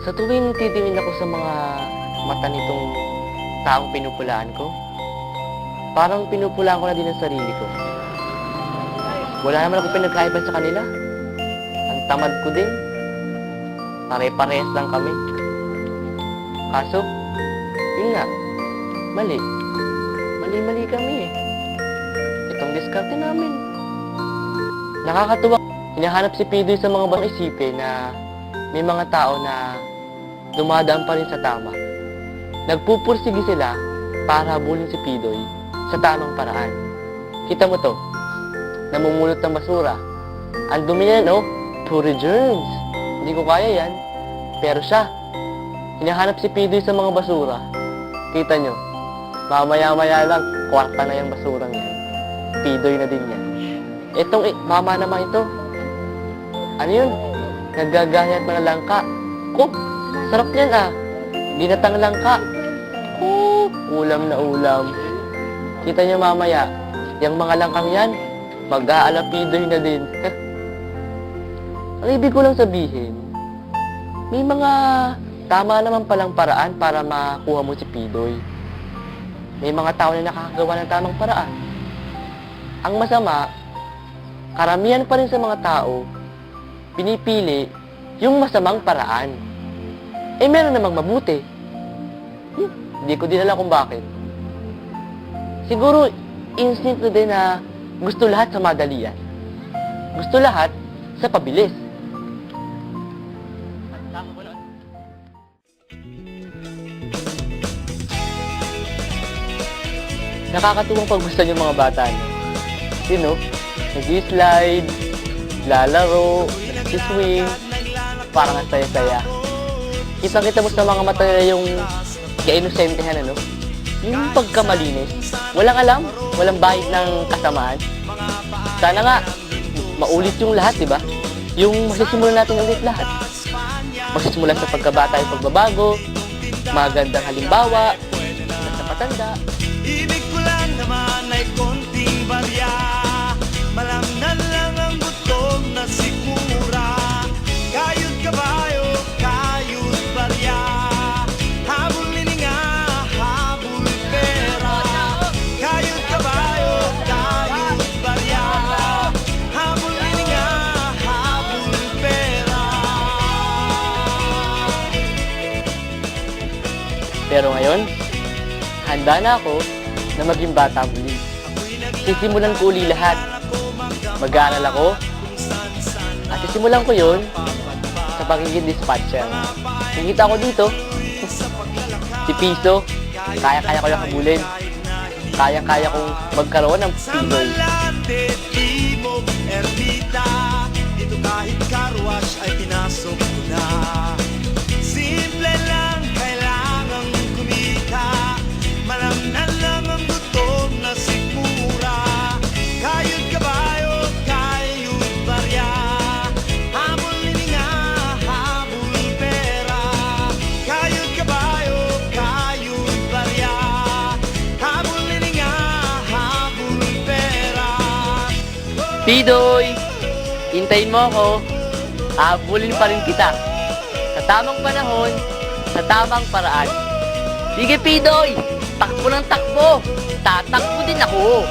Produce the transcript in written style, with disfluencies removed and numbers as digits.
Sa tuwing titingin ako sa mga mata nitong taong pinupulaan ko, parang pinupulaan ko na din ang sarili ko. Wala naman ako pinagkaiba sa kanila. Ang tamad ko din. Pare-parehas lang kami. Kaso, yun nga, mali. Mali-mali kami eh. Itong diskarte namin. Nakakatuwa. Hinahanap si Pidoy sa mga bang isipin na may mga tao na dumadaan pa rin sa tama. Nagpupursige sila para habulin si Pidoy sa tamang paraan. Kita mo to, namumulot ng basura. Ang dumi niyan, oh, pure germs. Hindi ko kaya yan. Pero siya, hinahanap si Pidoy sa mga basura. Kita nyo, mamaya-maya lang, kwarta na yung basurang yan. Pidoy na din yan. Itong mama naman ito. Ano yun? Naggagayat ng langka. Ko, sarap yan ah. Ginatang langka. Ko, ulam na ulam. Kita nyo mamaya, yung mga langkang yan, mag-aalapidoy na din. Ang ibig ko lang sabihin, may mga tama naman palang paraan para makuha mo si Pidoy. May mga tao na nakakagawa ng tamang paraan. Ang masama, karamihan pa rin sa mga tao, pinipili yung masamang paraan. Eh, meron namang mabuti. Hindi ko din alam kung bakit. Siguro, instinct na din na gusto lahat sa madalian. Gusto lahat sa pabilis. Nakakatuwang paggustuhan yung mga bata, no? You know, nag-slide, lalaro, swing, parang ang saya-saya. Kitang-kita mo sa mga mata nila yung ka-inosentehan, ano? Yung pagkamalinis. Walang alam, walang bahid ng kasamaan. Sana nga, maulit yung lahat, di ba? Yung masisimulan natin ulit lahat. Masisimulan sa pagkabata yung pagbabago, magandang halimbawa, sa patanda. Ibig ko lang naman ay konting barya. Malamnan lang ang gutom na sikura. Kayod kabayo, kayod barya. Habol nininga, habol pera. Kayod kabayo, kayod barya. Habol nininga, habol pera. Pero ngayon, handa na ako na maging bata muli. Sisimulan ko uli lahat. Mag-aaral ako. At sisimulan ko yun sa pagiging dispatcher. Nakikita ko dito, si Piso, kaya-kaya ko yung habulin. Kaya-kaya kong magkaroon ng Pidoy. Dito kahit carwash ay pinasok ko na. Simple lang, kailangang kumita. Malamnan lang ang gutom na sikmura. Kayod kabayo, kayod barya. Habol nininga, habol pera. Kayod kabayo, kayod barya. Habol nininga, habol pera. Pidoy! Hintayin mo ako. Habulin pa rin kita. Sa tamang panahon, sa tamang paraan. Sige, Pidoy! Takbo ng takbo! Tatakbo din ako!